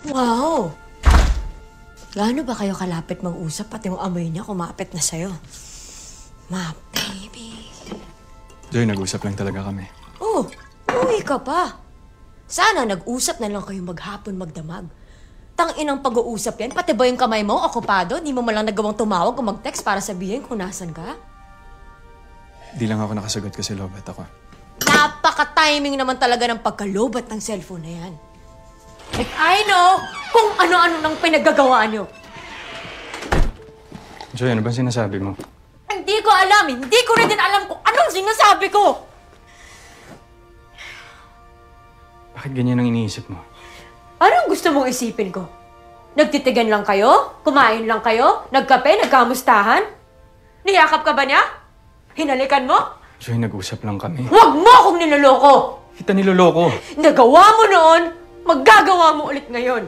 Wow! Gaano ba kayo kalapit mag-usap pati yung amoy niya kumapit na sa'yo? Ma, baby. Joy, nag-usap lang talaga kami. Oh, uwi ka pa. Sana nag-usap na lang kayo maghapon magdamag. Tang-inang pag-uusap yan, pati ba yung kamay mo okupado? Di mo malang nagawang tumawag o mag-text para sabihin kung nasan ka? Di lang ako nakasagot kasi lobat ako. Napaka-timing naman talaga ng pagkalobat ng cellphone na yan. Like, I know kung ano-ano nang pinaggagawa nyo. Joy, ano ba sinasabi mo? Hindi ko alam. Hindi ko rin din alam kung anong sinasabi ko. Bakit ganyan ang iniisip mo? Anong gusto mong isipin ko? Nagtitigan lang kayo? Kumain lang kayo? Nagkape? Nagkamustahan? Niyakap ka ba niya? Hinalikan mo? Joy, nag-usap lang kami. Huwag mo akong niloloko! Kita niloloko. Nagawa mo noon, maggagawa mo ulit ngayon.